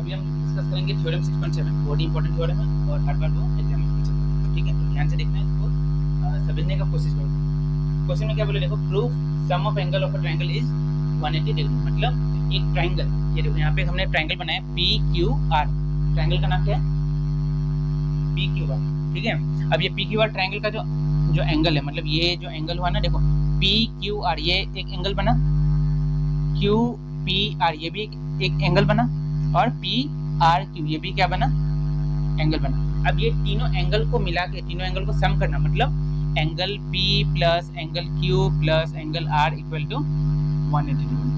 अभी हम डिस्कस करेंगे थ्योरम 6.7, बहुत ही इंपॉर्टेंट थ्योरम है और हर बार वो एग्जाम में पूछा जाता है। ठीक है, तो ध्यान से देखना है, इसको समझने का कोशिश करो। क्वेश्चन में क्या बोले देखो, proof sum of angle of a triangle is 180 degree. मतलब एक ट्रायंगल, ये देखो यहाँ पे हमने ट्रायंगल बनाया पी क्यू आर। ट्रायंगल का नाम क्या है? P Q R. ठीक है, अब ये पी क्यू आर ट्रायंगल का जो एंगल है, मतलब ये जो एंगल हुआ ना, देखो पी क्यू आर ये एक एंगल बना, क्यू पी आर ये भी एक एंगल बना, और पी आर क्यू ये भी क्या बना? एंगल बना। अब ये तीनों एंगल को मिला के, तीनों एंगल को सम करना, मतलब angle P plus angle Q plus angle R equal to 180 degree.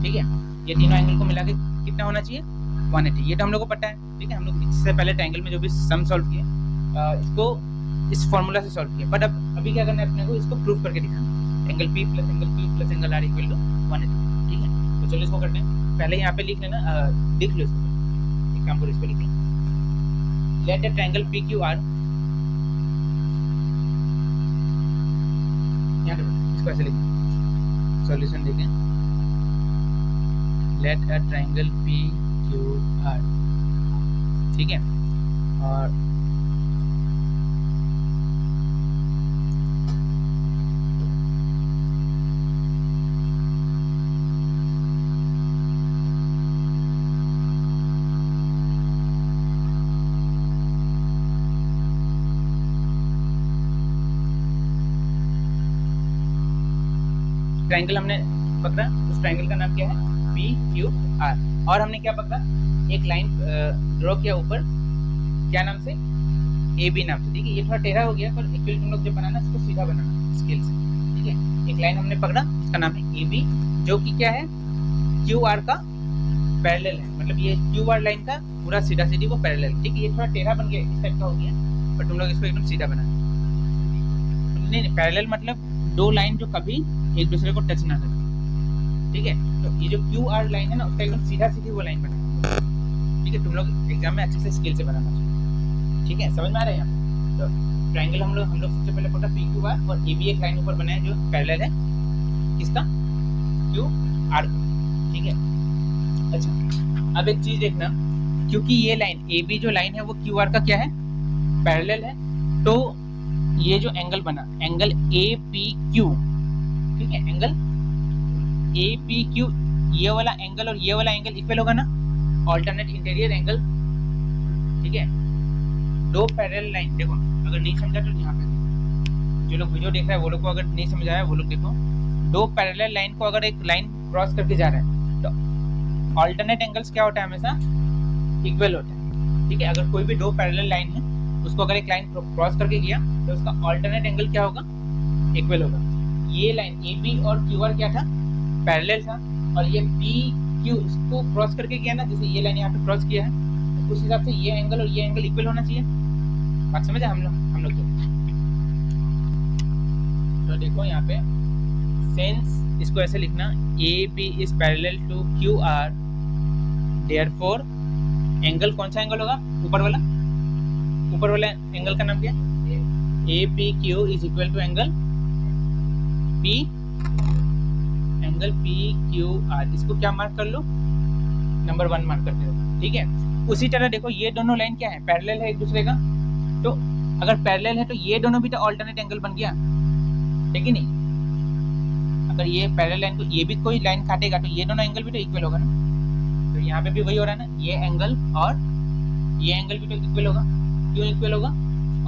ठीक है, ये तीनों एंगल को मिला के कितना होना चाहिए? 180। ये तो हम लोग को पता है। ठीक है, हम लोग इससे पहले ट्रायंगल में जो भी सम सॉल्व किए, इसको इस फॉर्मूला से सॉल्व किया, बट अब अभी क्या करना है अपने को, इसको प्रूफ करके दिखाना। Angle P plus angle Q plus angle R equal to 180। ठीक है, तो चलो इसको करते हैं। पहले यहाँ पे लिख लेना, लिख लो इसको, एक काम करो, इस पे लिख लो, लेट अ ट्रायंगल PQR, इसको ऐसे लिखें, सॉल्यूशन देखें, लेट अ ट्रायंगल PQR। ठीक है, और ट्रायंगल हमने पकड़ा, उस ट्रायंगल का नाम क्या है? PQR। और हमने क्या पकड़ा? एक लाइन ड्रॉ किया ऊपर, क्या नाम से? AB नाम से। ठीक है, ये थोड़ा टेढ़ा हो गया, पर एक्चुअली तुम लोग जब बनाना इसको सीधा बनाना स्केल से। ठीक है, एक लाइन हमने पकड़ा, इसका नाम है AB, जो कि क्या है? QR का पैरेलल है, मतलब ये QR लाइन का पूरा सीधा सीधी वो पैरेलल। ठीक है, ये थोड़ा टेढ़ा बन गया, इस टाइप का हो गया, पर तुम लोग इसको एकदम सीधा बनाना। नहीं, पैरेलल मतलब दो लाइन जो कभी एक दूसरे को टच ना करे। ठीक है, तो ये जो QR लाइन है ना, उसका एकदम सीधा सीधी वो लाइन बनाना। ठीक है, तुम लोग एग्जाम में अच्छे से स्केल से बनाना चाहिए। ठीक है, समझ में आ रहा है यहाँ? तो ट्रायंगल हम लोग सबसे पहले पढ़ा PQR, और AB एक लाइन ऊपर बनाया जो पैरेलल है किसका? QR। ठीक है, अच्छा अब एक चीज देखना, क्योंकि ये लाइन AB जो लाइन है वो QR का क्या है? पैरेलल है, तो ये जो एंगल बना, एंगल APQ, ठीक है, एंगल APQ, ये वाला एंगल और ये वाला एंगल इक्वल होगा ना, ऑल्टरनेट इंटीरियर एंगल। ठीक है, दो पैरेलल लाइन, देखो अगर नहीं समझा तो यहाँ पे देखो, जो लोग वीडियो देख रहे हैं वो लोग को अगर नहीं समझ आया वो लोग देखो, दो पैरेलल लाइन को अगर एक लाइन क्रॉस करके जा रहा है तो ऑल्टरनेट एंगल्स क्या होता है? हमेशा इक्वल होता है। ठीक है, अगर कोई भी दो पैरेलल लाइन है उसको अगर एक लाइन क्रॉस करके गया तो उसका ऑल्टरनेट एंगल क्या होगा? इक्वल होगा। ये लाइन AB और QR क्या था? पैरेलल था, और ये PQ इसको क्रॉस करके गया ना, जैसे ये लाइन यहाँ पे क्रॉस किया है, तो उस हिसाब से ये एंगल और ये एंगल इक्वल होना चाहिए। बात समझे हम लोग तो देखो यहाँ पे सेंस, इसको ऐसे लिखना, AB is parallel to QR, therefore angle कौन सा एंगल होगा? ऊपर वाला एंगल का नाम क्या है? APQ is equal to angle PQR। इसको क्या मार्क कर लो? नंबर 1 मार्क करते हो। ठीक है, उसी तरह देखो ये दोनों लाइन क्या है? पैरेलल है एक दूसरे का, तो अगर पैरेलल है तो ये दोनों भी तो ऑल्टरनेट एंगल बन गया, ठीक है नहीं? अगर ये पैरेलल लाइन को ये भी कोई लाइन काटेगा तो ये दोनों एंगल भी तो इक्वल होगा ना। तो यहाँ पे भी वही हो रहा है ना, ये एंगल और ये एंगल भी तो इक्वल होगा। क्यों इक्वल होगा?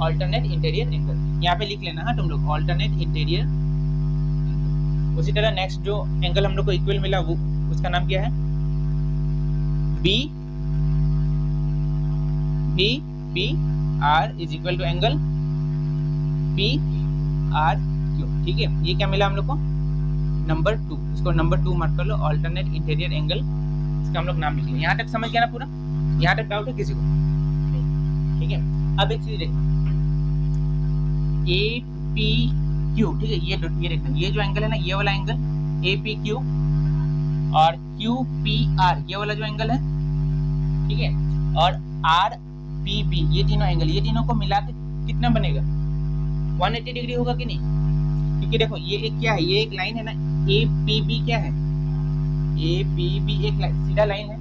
Alternate interior angle. यहाँ पे लिख लेना है तुम लोग, ऑल्टरनेट इंटीरियर। उसी तरह नेक्स्ट जो एंगल हम लोग को इक्वल मिला वो उसका नाम क्या है? BPR is equal to angle PRQ। ठीक है, ये क्या मिला हम लोग को? नंबर 2। इसको नंबर 2 मार्क कर लो, ऑल्टरनेट इंटीरियर एंगल, इसका हम लोग नाम लिख लें। यहाँ तक समझ गया ना पूरा? यहाँ तक डाउट है किसी को? ठीक है, अब एक चीज देखना, APQ, ठीक है, ये देखना, ये जो एंगल है ना, ये वाला एंगल APQ और QPR ये वाला जो एंगल है, ठीक है, और RPB ये तीनों एंगल, ये तीनों को मिला के कितना बनेगा? 180 डिग्री होगा कि नहीं? क्योंकि देखो ये एक क्या है, ये एक लाइन है ना, APB क्या है? APB एक सीधा लाइन है,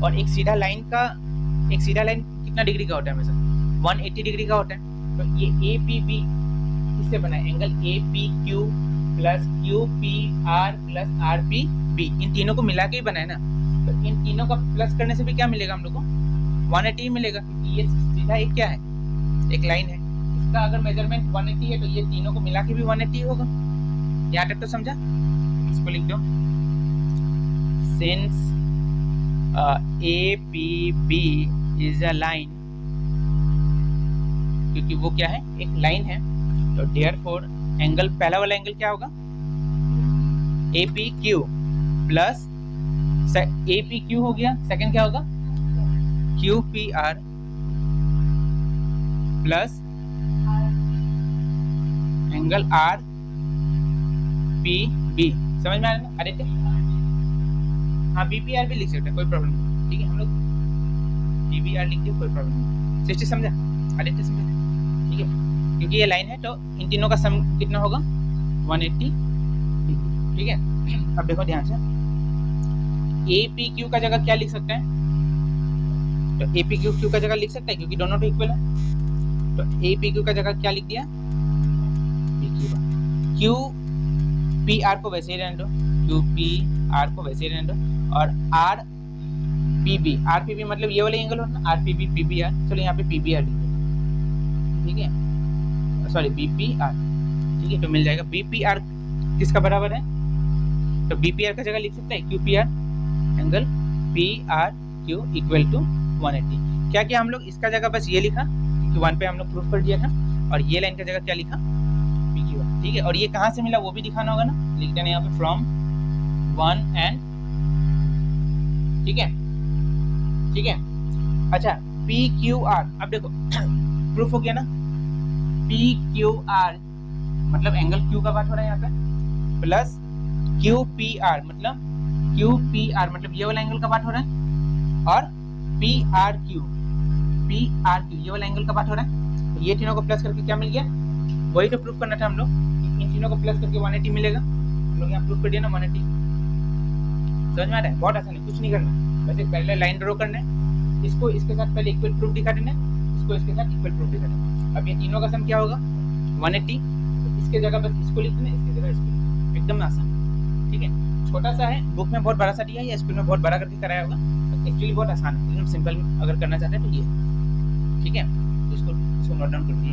और एक सीधा लाइन कितना डिग्री का होता है हमेशा? 180 डिग्री का होता है। तो ये ए पी बी किससे बना है? Angle A P Q plus Q P R plus R P B, इन तीनों को मिला के ही बना है ना। तो इन तीनों का प्लस करने से भी क्या मिलेगा हम लोग को? 180 मिलेगा, क्योंकि ये सीधा एक क्या है? एक लाइन है। इसका अगर मेजरमेंट 180 है तो ये तीनों को मिला के भी 180 होगा। यहाँ तक तो समझा? इसको लिख दो, since A P B is a line, क्योंकि वो क्या है? एक लाइन है। तो देयरफॉर एंगल, पहला वाला एंगल क्या होगा? A P Q plus A P Q हो गया, सेकंड क्या होगा? Q P R plus angle R P B. समझ में आ रहा है ना? आदित्य, हाँ बी पी आर भी लिख सकते हैं, कोई प्रॉब्लम नहीं। ठीक है, हम लोग बी पी आर लिख दिए, कोई प्रॉब्लम नहीं। सृष्टि समझा? आदित्य समझा? ठीक है, क्योंकि ये लाइन है तो इन तीनों का सम कितना होगा? 180। ठीक है, अब देखो ध्यान से, ए पी क्यू का जगह क्या लिख सकते हैं? तो ए पी क्यू का जगह लिख सकते हैं, क्योंकि दोनों तो इक्वल है। तो ए पी क्यू का जगह क्या लिख दिया? क्यू पी आर को वैसे ही रहने दो, क्यू पी आर को वैसे ही रहने दो, और आर पी बी मतलब ये वाला एंगल होना, आर पी बी आर। चलो यहाँ पे पी बी आर लिख दो, ठीक है, सॉरी बी पी आर। ठीक है, तो मिल जाएगा बी पी आर किसका बराबर है? तो बी पी आर का जगह लिख सकते हैं Q P R angle P R Q equal to 180। क्या किया हम लोग? इसका जगह बस ये लिखा, क्योंकि 1 पे हम लोग प्रूफ कर दिया था, और ये लाइन का जगह क्या लिखा? P Q R. ठीक है, और ये कहाँ से मिला वो भी दिखाना होगा ना, लिख देना यहाँ पे फ्रॉम 1 एंड। ठीक है, ठीक है, अच्छा पी क्यू आर, अब देखो प्रूफ हो गया ना, पी क्यू आर मतलब एंगल क्यू का बात हो रहा है यहाँ पे, प्लस क्यू पी आर मतलब ये वाला एंगल का बात हो रहा है, और पी आर क्यू ये वाला एंगल का बात हो रहा है। तो ये तीनों को प्लस करके क्या मिल गया? वही तो प्रूफ करना था हम लोग, इन तीनों को प्लस करके 180 मिलेगा। हम लोग यहाँ प्रूफ कर दिया ना 180। समझ में आ रहा है? बहुत आसान है, कुछ नहीं करना, बस एक पहले लाइन ड्रॉ करना है, इसको इसके साथ पहले इक्वल प्रूफ दिखा देना, इसको इसके साथ इक्वल प्रूफ दिखा देना। अब ये तीनों का सम क्या होगा? 180। इसके जगह बस इसको लिख देना, इसकी जगह इसको, एकदम आसान। ठीक है, छोटा सा है, बुक में बहुत बड़ा सा दिया है या स्कूल में बहुत बड़ा करके कराया होगा, तो एक्चुअली बहुत आसान है, एकदम सिंपल। अगर करना चाहते हैं तो ये, ठीक है, इसको नोट डाउन कर लीजिए।